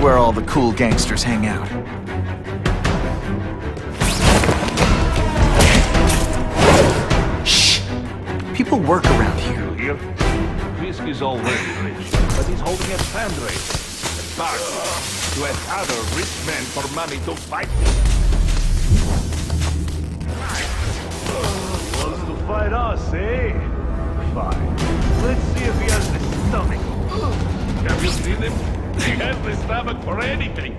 where all the cool gangsters hang out. Shh! People work around here. You hear? Fisk is already rich, but he's holding a fundraiser. A party to ask other rich men for money to fight him. Wants to fight us, eh? Fine. Let's see if he has the stomach. Have you seen him? He has the stomach for anything.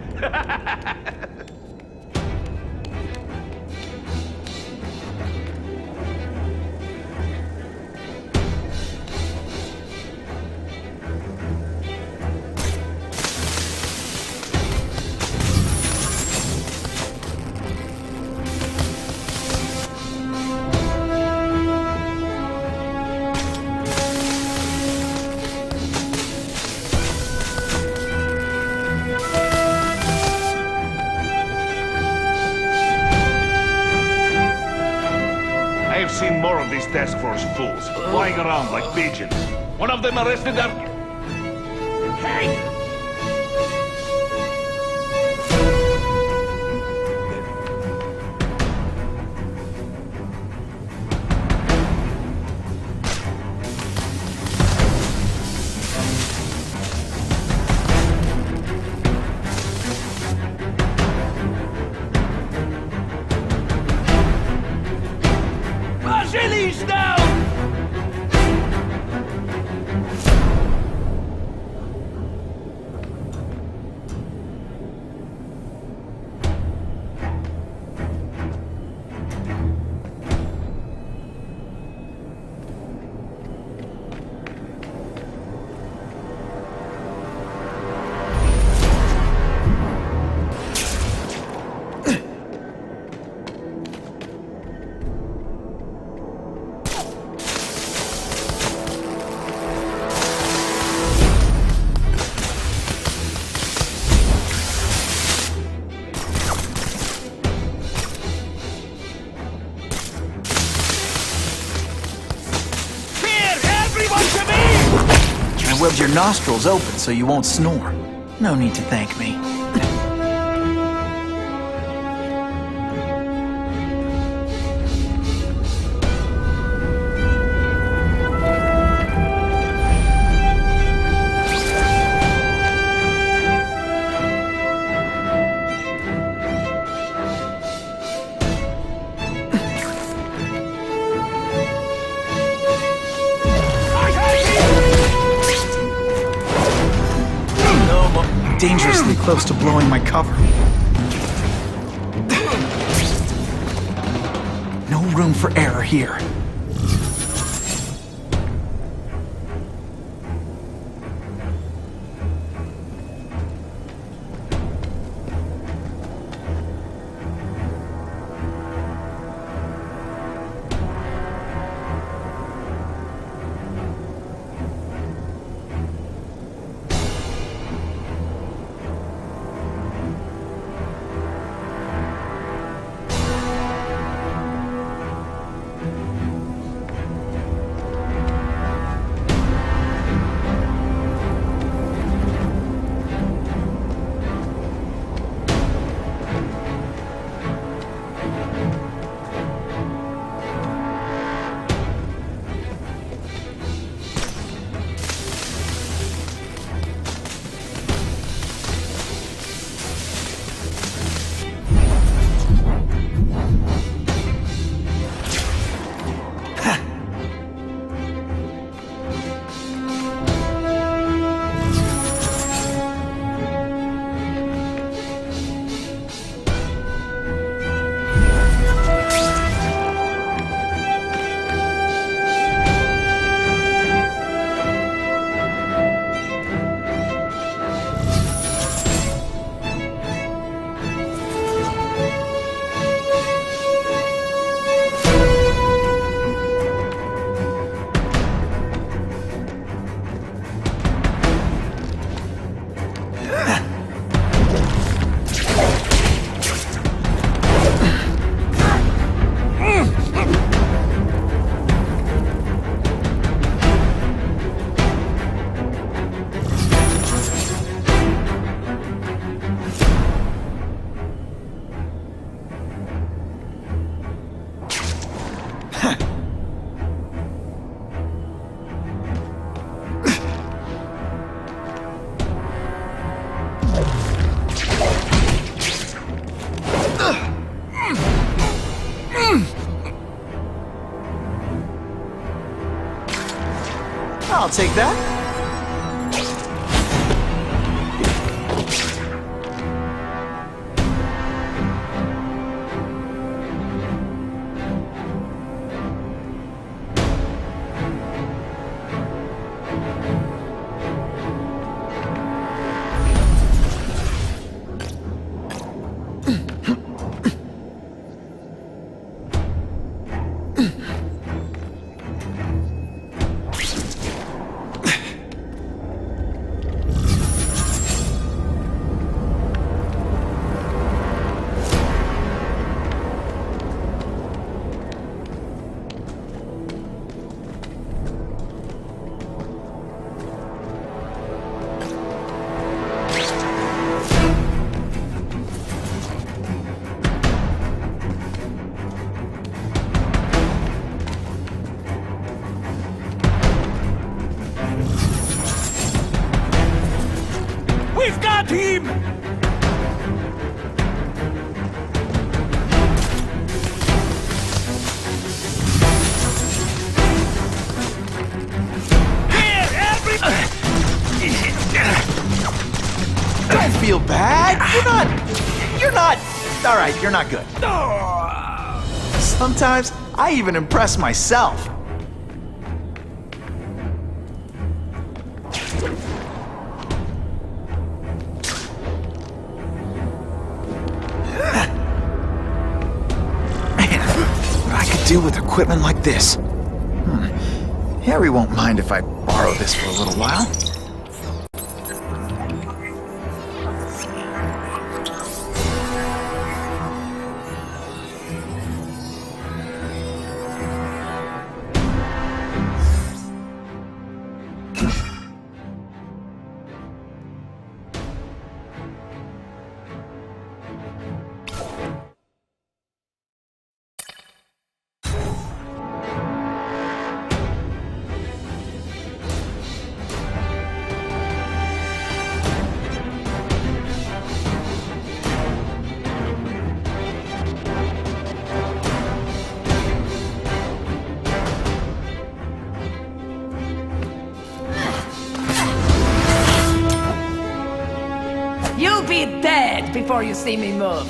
I've seen more of these task force fools flying around like pigeons. One of them arrested our... Hey! Release now! I webbed your nostrils open so you won't snore. No need to thank me. Dangerously close to blowing my cover. No room for error here. I'll take that. We've got him! Here, everybody! Don't feel bad. You're not. All right, you're not good. Sometimes I even impress myself. Do with equipment like this. Harry won't mind if I borrow this for a little while. You'll be dead before you see me move.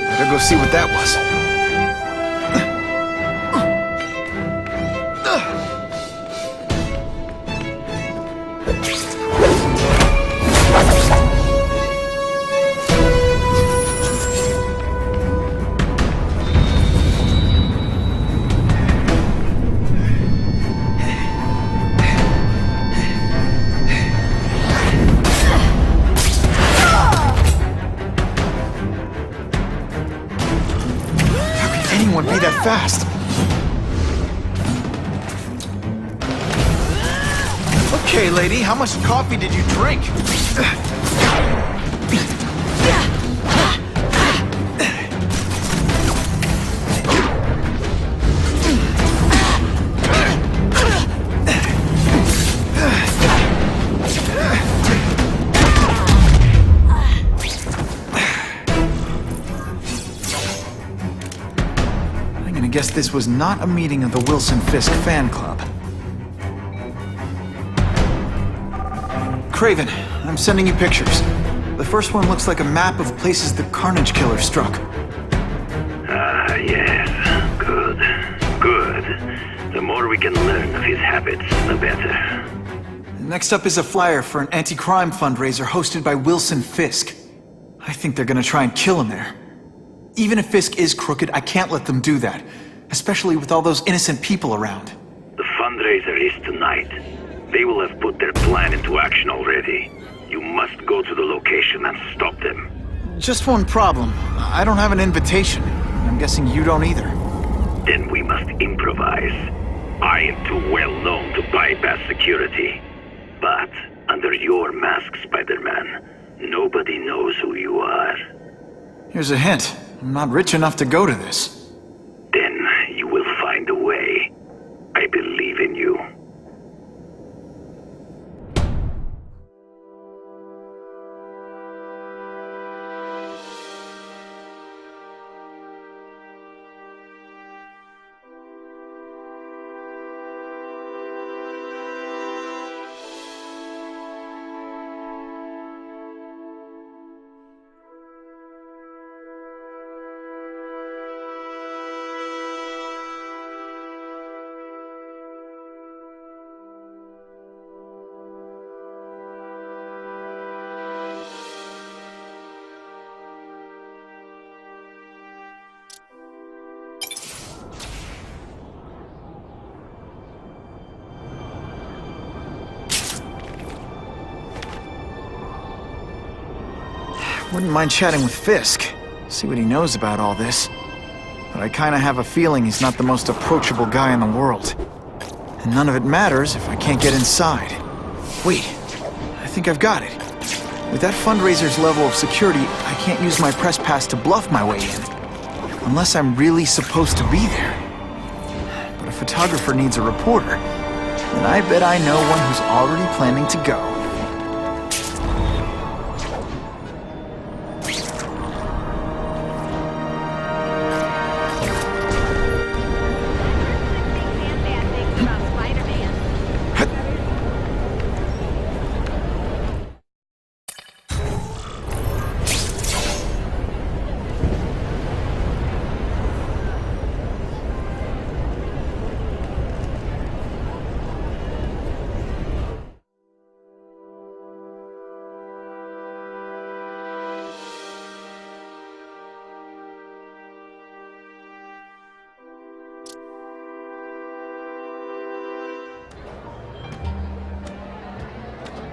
Better go see what that was. Anyone be that fast? Okay, lady, how much coffee did you drink? I guess this was not a meeting of the Wilson Fisk fan club. Craven, I'm sending you pictures. The first one looks like a map of places the Carnage Killer struck. Ah, yes. Good. Good. The more we can learn of his habits, the better. Next up is a flyer for an anti-crime fundraiser hosted by Wilson Fisk. I think they're gonna try and kill him there. Even if Fisk is crooked, I can't let them do that. Especially with all those innocent people around. The fundraiser is tonight. They will have put their plan into action already. You must go to the location and stop them. Just one problem. I don't have an invitation. I'm guessing you don't either. Then we must improvise. I am too well known to bypass security. But under your mask, Spider-Man, nobody knows who you are. Here's a hint. I'm not rich enough to go to this. Then you will find a way. I believe in you. Wouldn't mind chatting with Fisk, see what he knows about all this. But I kinda have a feeling he's not the most approachable guy in the world. And none of it matters if I can't get inside. Wait, I think I've got it. With that fundraiser's level of security, I can't use my press pass to bluff my way in. Unless I'm really supposed to be there. But a photographer needs a reporter. And I bet I know one who's already planning to go.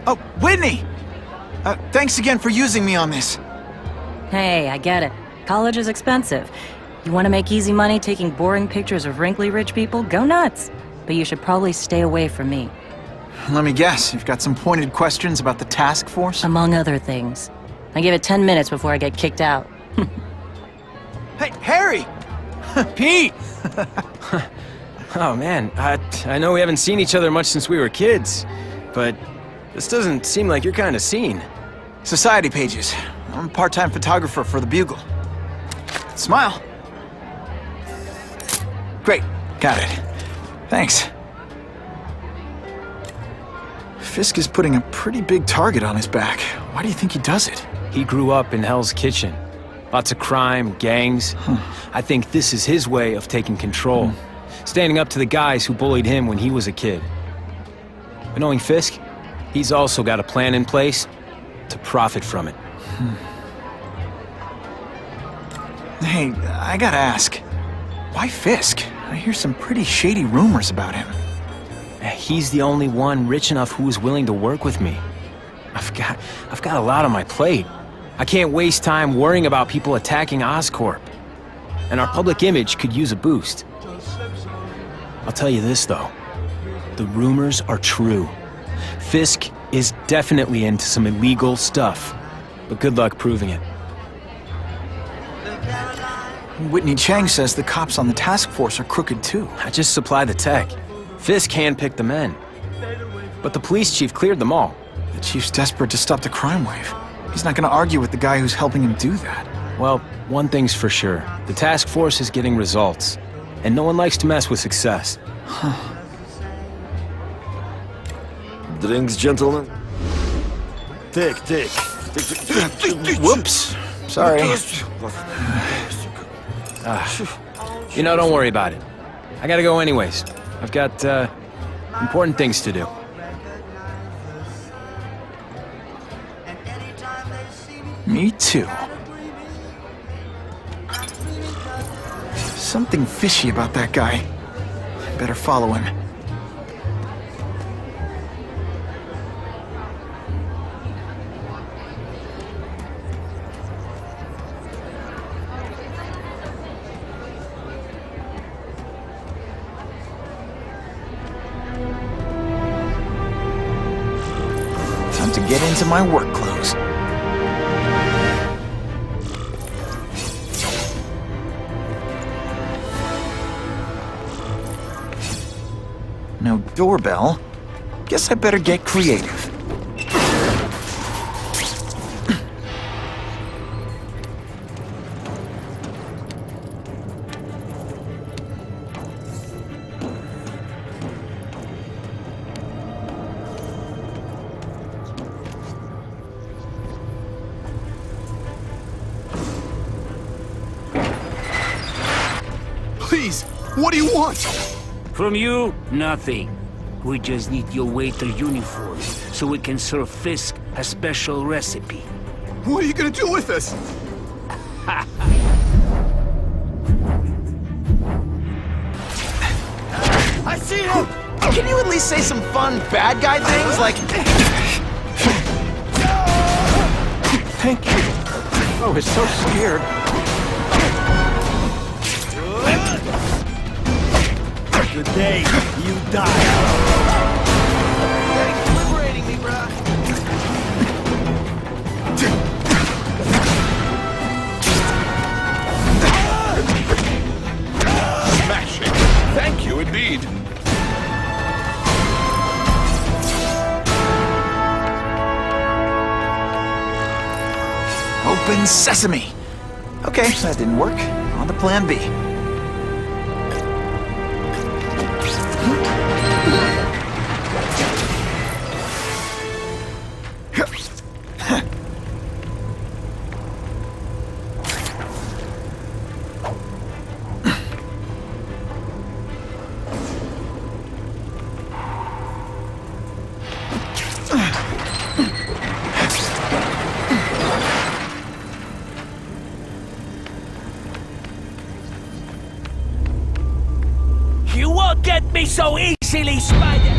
Oh, Whitney! Thanks again for using me on this. Hey, I get it. College is expensive. You want to make easy money taking boring pictures of wrinkly rich people? Go nuts! But you should probably stay away from me. Let me guess, you've got some pointed questions about the task force? Among other things. I give it 10 minutes before I get kicked out. Hey, Harry! Pete! Oh man, I know we haven't seen each other much since we were kids, but this doesn't seem like your kind of scene. Society pages. I'm a part-time photographer for the Bugle. Smile. Great, got it. Thanks. Fisk is putting a pretty big target on his back. Why do you think he does it? He grew up in Hell's Kitchen. Lots of crime, gangs. I think this is his way of taking control. Standing up to the guys who bullied him when he was a kid. But knowing Fisk, he's also got a plan in place to profit from it. Hey, I gotta ask. Why Fisk? I hear some pretty shady rumors about him. He's the only one rich enough who is willing to work with me. I've got a lot on my plate. I can't waste time worrying about people attacking Oscorp. And our public image could use a boost. I'll tell you this, though. The rumors are true. Fisk is definitely into some illegal stuff. But good luck proving it. Whitney Chang says the cops on the task force are crooked too. I just supply the tech. Fisk handpicked the men. But the police chief cleared them all. The chief's desperate to stop the crime wave. He's not gonna argue with the guy who's helping him do that. Well, one thing's for sure. The task force is getting results. And no one likes to mess with success. Drinks, gentlemen? Take. Whoops. Sorry. You know, don't worry about it. I gotta go anyways. I've got, important things to do. Me too. Something fishy about that guy. Better follow him. Time to get into my work clothes. No doorbell. Guess I better get creative. Please, what do you want? From you, nothing. We just need your waiter uniform, so we can serve Fisk a special recipe. What are you gonna do with us? I see him! Can you at least say some fun bad guy things like... Thank you. was so scared. Good day, you die. Thanks for liberating me, bruh. Smashing. Thank you indeed. Open sesame. Okay, that didn't work. On to plan B. You won't get me so easily, Spider!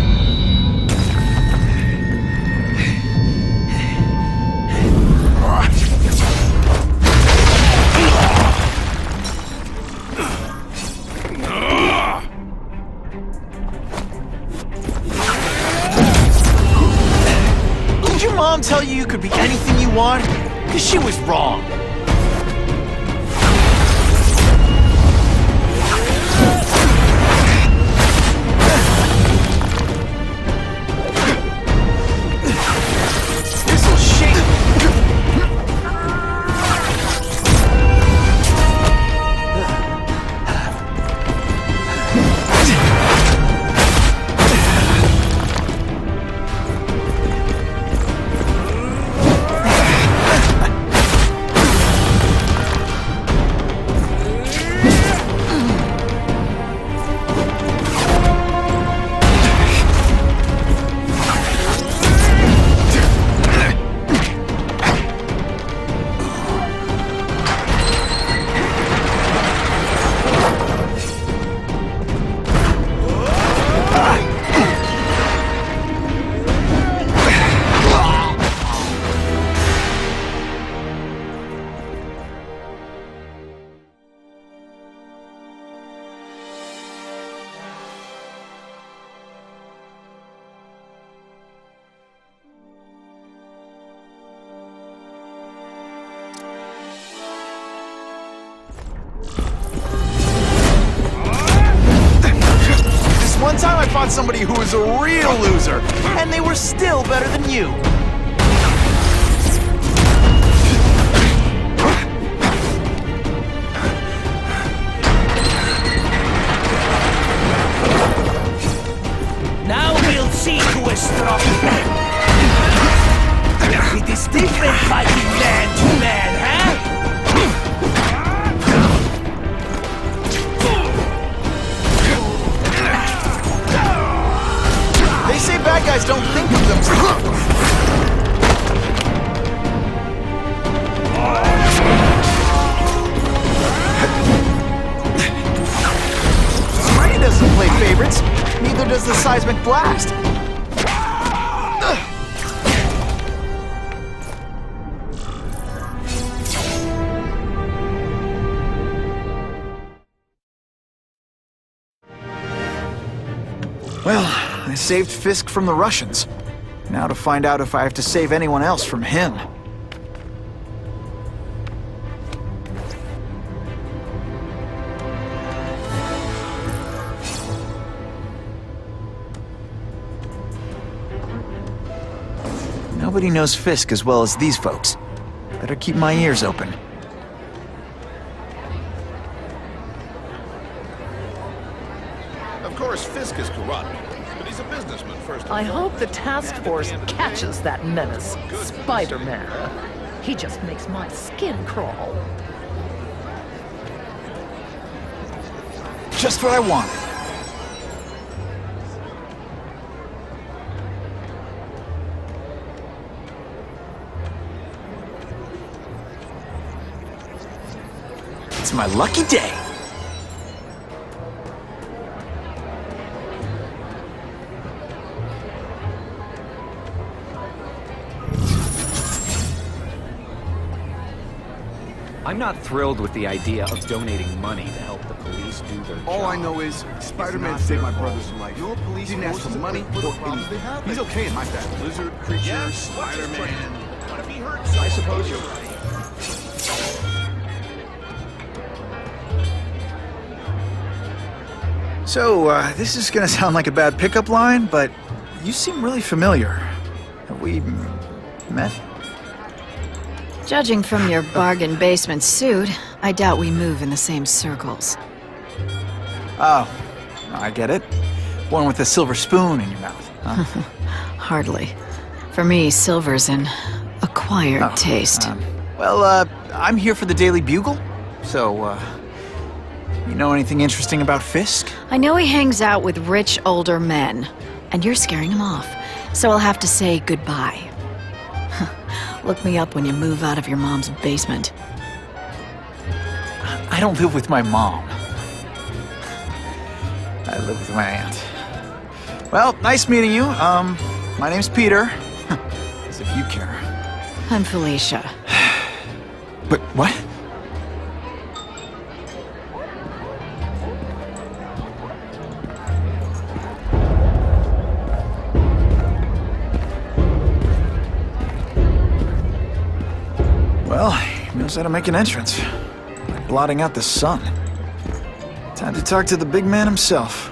Did your mom tell you you could be anything you want? Because she was wrong. This'll shake. One time I fought somebody who was a real loser, and they were still better than you. Now we'll see who is strong. It is different fighting man to man, huh? They say bad guys don't think of themselves. Spray doesn't play favorites. Neither does the seismic blast. Well, I saved Fisk from the Russians. Now to find out if I have to save anyone else from him. Nobody knows Fisk as well as these folks. Better keep my ears open. Of course, Fisk is corrupt, but he's a businessman first. I hope the task force catches that menace, Spider-Man. He just makes my skin crawl. Just what I wanted. It's my lucky day. I'm not thrilled with the idea of donating money to help the police do their job. All I know is Spider-Man saved my brother's life. Your police didn't ask for money or anything. He's okay in my family. Lizard creatures, Spider-Man. I suppose you're right. So, this is gonna sound like a bad pickup line, but you seem really familiar. Have we met? Judging from your bargain basement suit, I doubt we move in the same circles. Oh, I get it. One with a silver spoon in your mouth, huh? Hardly. For me, silver's an acquired taste. Well, I'm here for the Daily Bugle, so, you know anything interesting about Fisk? I know he hangs out with rich older men, and you're scaring him off, so I'll have to say goodbye. Look me up when you move out of your mom's basement. I don't live with my mom. I live with my aunt. Well, nice meeting you. My name's Peter. As if you care. I'm Felicia. But what? Well, he knows how to make an entrance. Like blotting out the sun. Time to talk to the big man himself.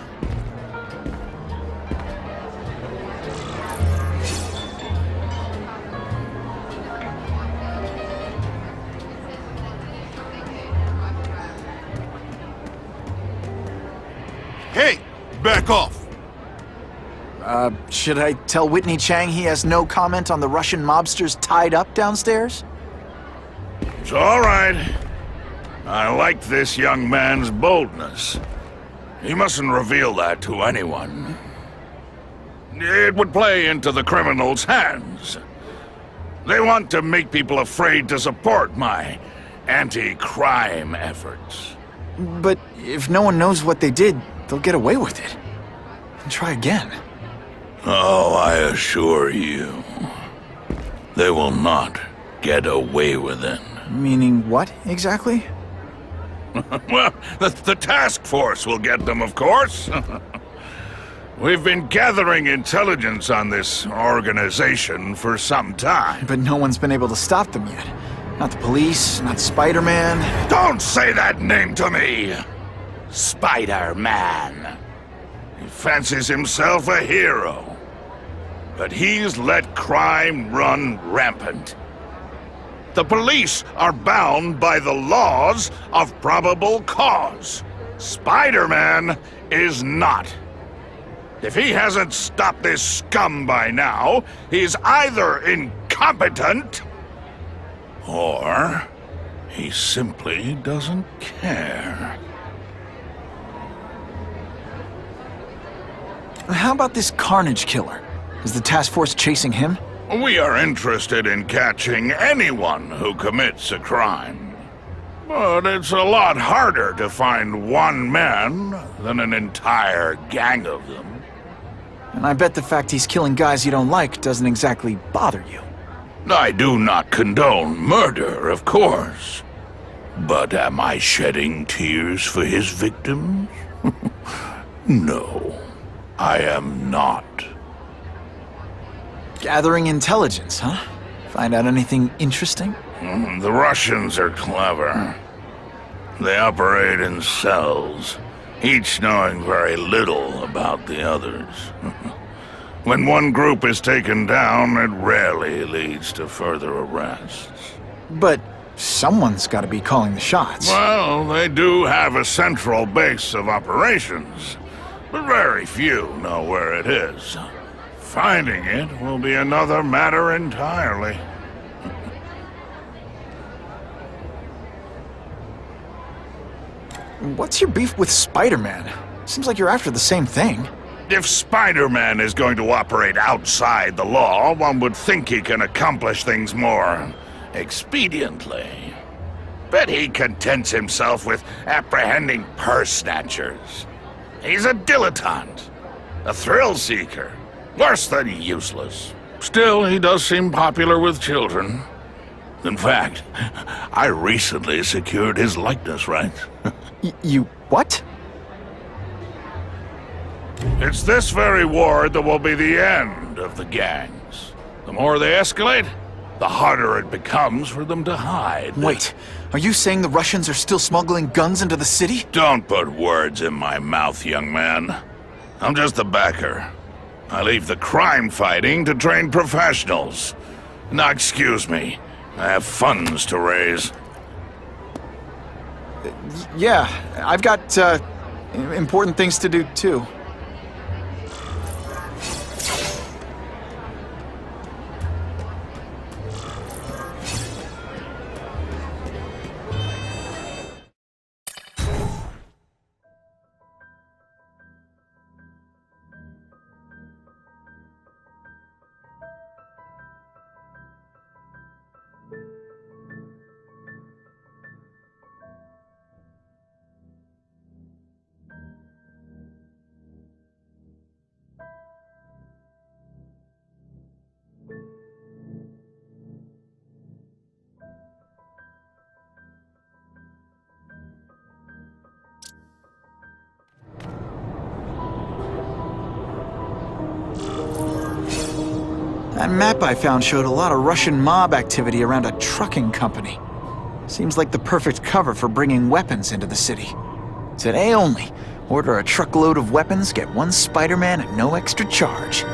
Hey, back off. Should I tell Whitney Chang he has no comment on the Russian mobsters tied up downstairs? It's all right. I like this young man's boldness. He mustn't reveal that to anyone. It would play into the criminals' hands. They want to make people afraid to support my anti-crime efforts. But if no one knows what they did, they'll get away with it. And try again. Oh, I assure you, they will not get away with it. Meaning what, exactly? Well, the task force will get them, of course. We've been gathering intelligence on this organization for some time. But no one's been able to stop them yet. Not the police, not Spider-Man. Don't say that name to me! Spider-Man. He fancies himself a hero. But he's let crime run rampant. The police are bound by the laws of probable cause. Spider-Man is not. If he hasn't stopped this scum by now, he's either incompetent, or he simply doesn't care. How about this Carnage killer? Is the task force chasing him? We are interested in catching anyone who commits a crime. But it's a lot harder to find one man than an entire gang of them. And I bet the fact he's killing guys you don't like doesn't exactly bother you. I do not condone murder, of course. But am I shedding tears for his victims? No, I am not. Gathering intelligence, huh? Find out anything interesting? The Russians are clever. They operate in cells, each knowing very little about the others. When one group is taken down, it rarely leads to further arrests. But someone's got to be calling the shots. Well, they do have a central base of operations, but very few know where it is. Finding it will be another matter entirely. What's your beef with Spider-Man? Seems like you're after the same thing. If Spider-Man is going to operate outside the law, one would think he can accomplish things more expediently. But he contents himself with apprehending purse snatchers. He's a dilettante, a thrill seeker. Worse than useless. Still, he does seem popular with children. In fact, I recently secured his likeness rights. You what? It's this very war that will be the end of the gangs. The more they escalate, the harder it becomes for them to hide. Wait, are you saying the Russians are still smuggling guns into the city? Don't put words in my mouth, young man. I'm just a backer. I leave the crime fighting to trained professionals. Now excuse me, I have funds to raise. Yeah, I've got, important things to do, too. That map I found showed a lot of Russian mob activity around a trucking company. Seems like the perfect cover for bringing weapons into the city. Today only, order a truckload of weapons, get one Spider-Man at no extra charge.